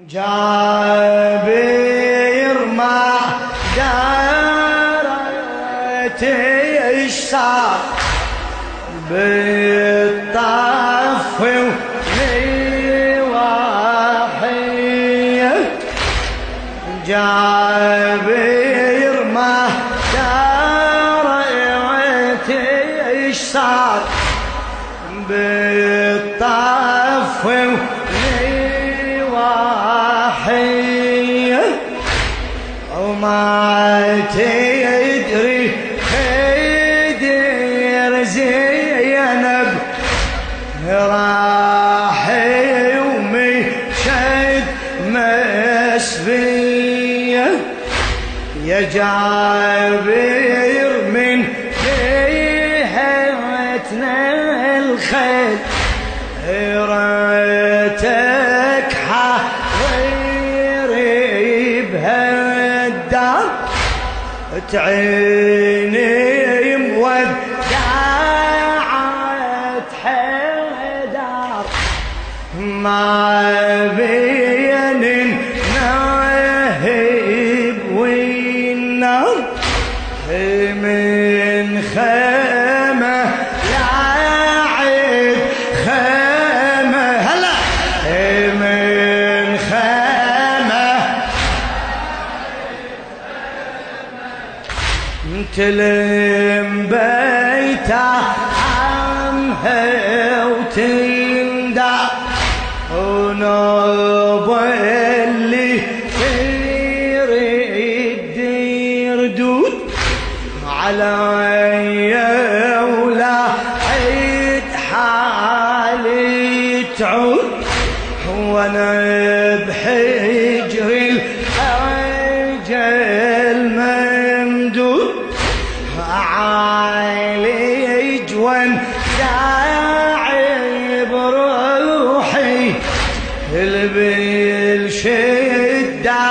جابر ما دارت ايش صار بالطف ولواحية. جابر ما دارت ايش صار بالطف وما تدري خدر زينب راح ومشت مسبية. يا جابر من جهتنا الخيل ريتك حاضر بهالدار تعيني مودعت حيدر ما بين النهب والنار من خيمة لاعب خيمة هلا من خيمة تلم بيتا عمها وتندع ونوب اللي يريد يردود علي ولا عيد حالي تعود وانا بحجر الأجل ممدود عالج وانزاعي بروحي بالشدة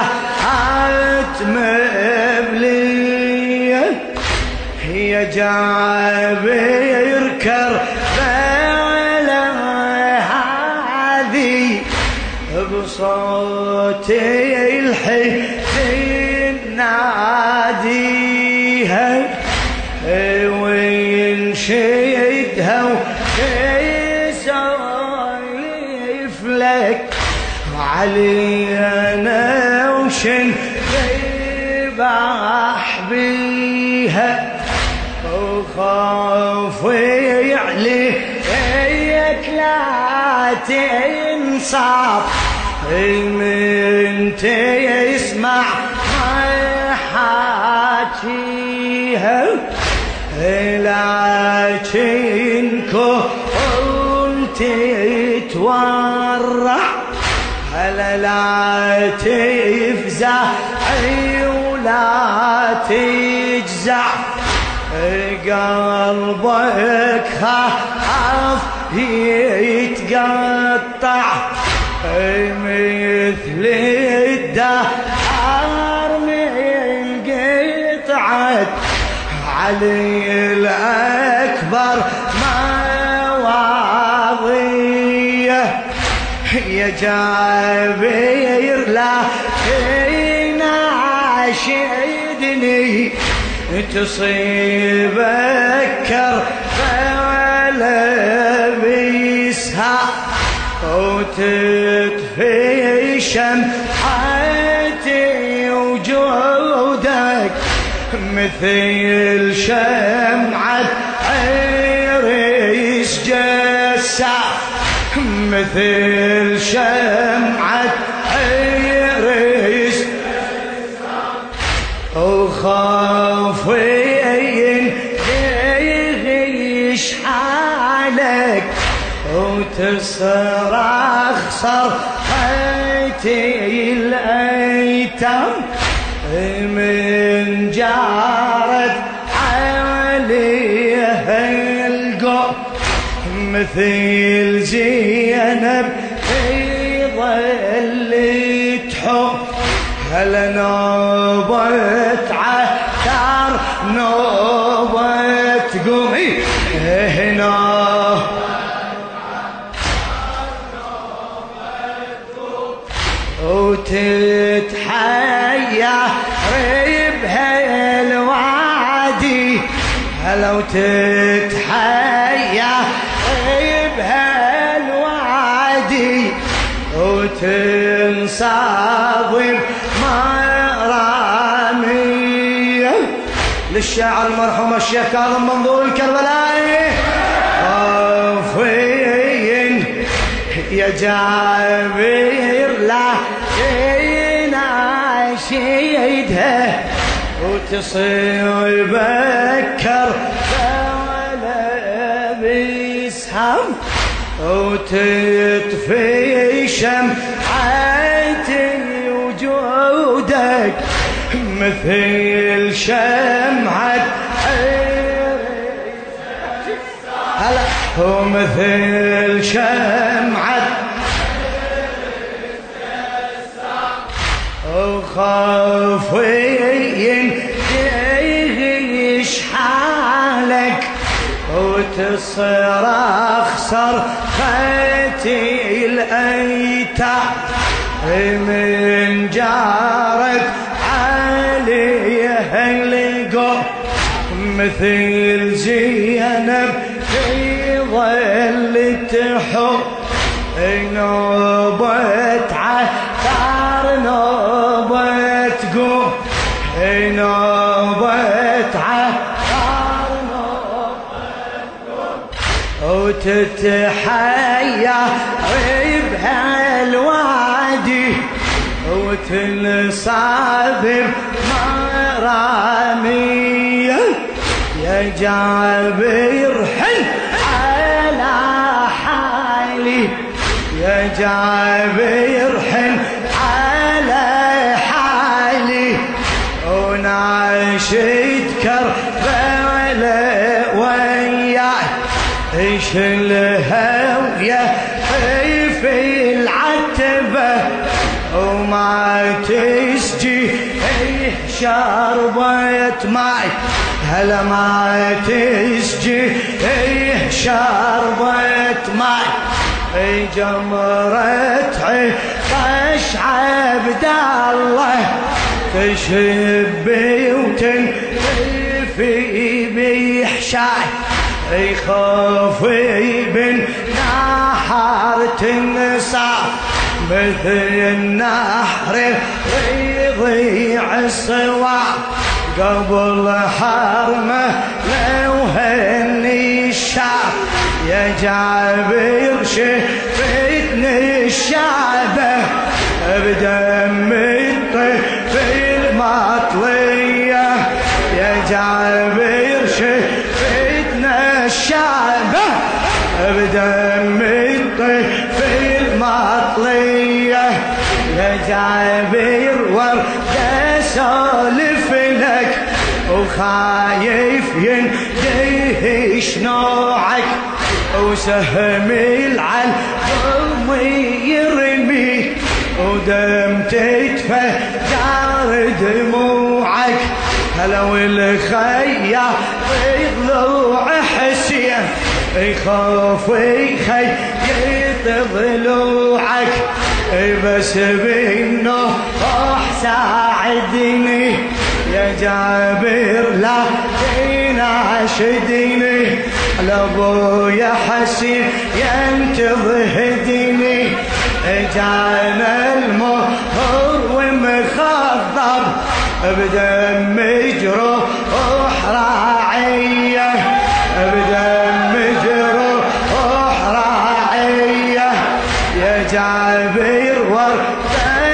مبلية. يا جابر كربلا هذه بصوتي الحزين ناديها وانشدها ويسولف لك علينا وشن ذبح بيها وخافي عليك لا تنصاب من تسمع ما حاكيها لكن كنت تتورع هلا لا تفزعي ولا تجزع قلبك خاف يتقطع مثل الدهر من قطعة علي الأكبر مواضية. يا جابر لا تناشدني تصيبك كربلا بيسها وتطفي شمعتي وجودك مثل شمعة عريس جسا مثل شمعة عريس وخافين يغيش حالك وتصرخ صرختي الأيتام من جارت عليها القوم مثل زينب في ظل تحب هلا نوبة عثار نوبة قومي هنا وتتحيا بهالوادي هلا وتتحيا بهالوادي وتنصادم مرامية للشاعر المرحوم الشيخ كاظم منظور الكربلائي خافين يا جابر لا يناشدها وتصير بكر ولا بيسهم وتطفي شمعتي وجودك مثل شمعة هلا ومثل شمعة وخافين يغيش حالك وتصرخ صرختي الأيتام من جارك عليها اللقاء مثل زينب في ظل تحب نوبة عثار نوبة قوم نوبة عثار نوبة قوم وتتحيا بهالوادي وتنصادم مرامية يا جابر حن على حالي يا جابر حن على حالي وناشد كربلاء وياي ايش الهوية في العتبة وما تسجي شربت ماي هلا ما تسجي شربت ماي جمرة عطش عبد الله تشبي وتنفي بيحشاي خافي بن نحر تنصاف مثل النحر يضيع الصواب قبل حرمه لو هني الشعب يا جابر شفتني الشعبه بدم الطفل مطليه يا جابر شفتنا الشعبه بدم الطفل مطليه يا جابر ورد اسولف لك وخايف يندهش نوعك وسهم العلم يرميك ودم تتفجر دموعك هلا والخيا ضلوع حسين يخاف يخيط ضلوعك بس بالنوح ساعدني يا جابر لا تناشدني لابويا حسين ينتظهدني جانا المهر ومخضب بدم جروح راعيه بدم جروح راعيه يا جابر ورد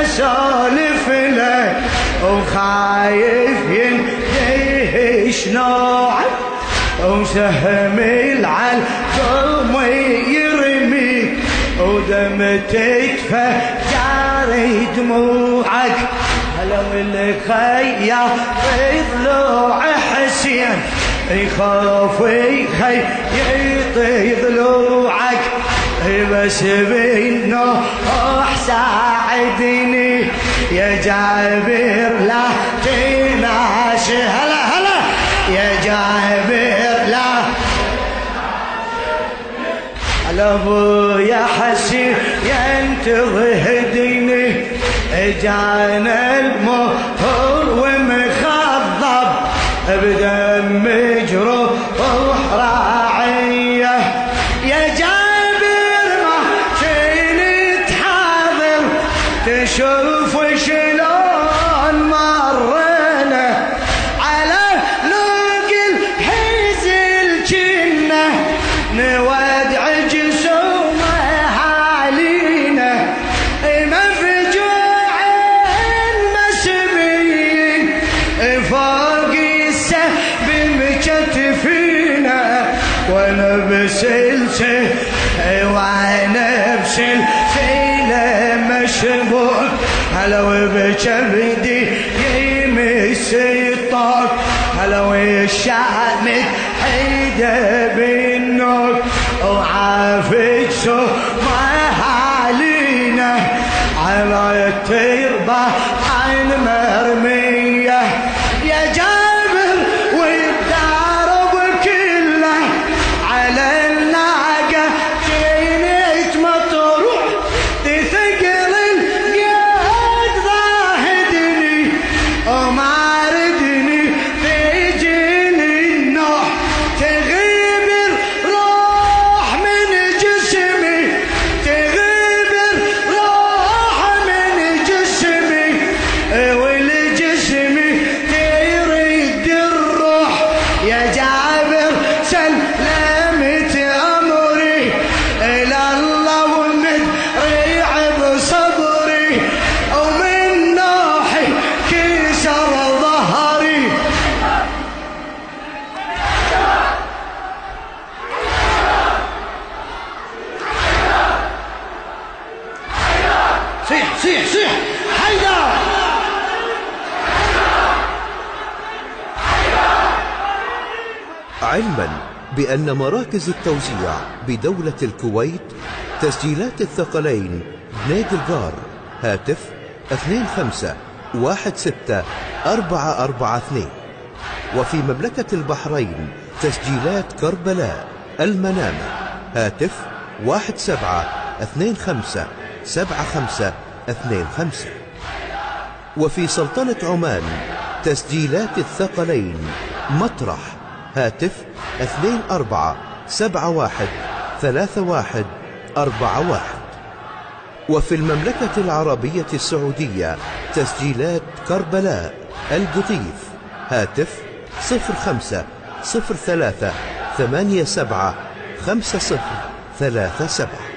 اسولف لك وخايف يندهش نوعك وسهم العلم يرميك ودم تتفجر دموعك هلا والخيا ضلوع حسين يخاف يخيط ضلوعك بس بالنوح ساعدني يا جابر لا تناش هلا هلا يا جابر لا على ابويا حسين ينتظهدني جانا المهر ومخضب بدم مجروح راعية يا جابر ما كنت حاضر تشوف شلون مرنا على لوق الحزل جنة نودع جسومه علينا مفجوع مسبيين فوق السحب مكتفينا وانا بسلسل وانا بسلسلة مشبوع هلا وبكبدي يمس الطاق هلا والشامت حيدة بالنوك وعافج سمها علينا على التربة عين مرمية يا جابر والدرب كله على الناقة جينيت مطروح تثقل القيد ضاهدني وما ردني تجيني النوح تغيب الروح من جسمي تغيب الروح من جسمي والجسم تريد الروح يا جابر سلمت أمري إلى الله ومدري بصبري ومن نوحي كسر ظهري صيح صيح صيح حيدر علما بأن مراكز التوزيع بدولة الكويت تسجيلات الثقلين بني دلقار هاتف 25164442 وفي مملكة البحرين تسجيلات كربلاء المنامة هاتف 17257525 وفي سلطنة عمان تسجيلات الثقلين مطرح هاتف 24713141 وفي المملكة العربية السعودية تسجيلات كربلاء القطيف هاتف 0503875037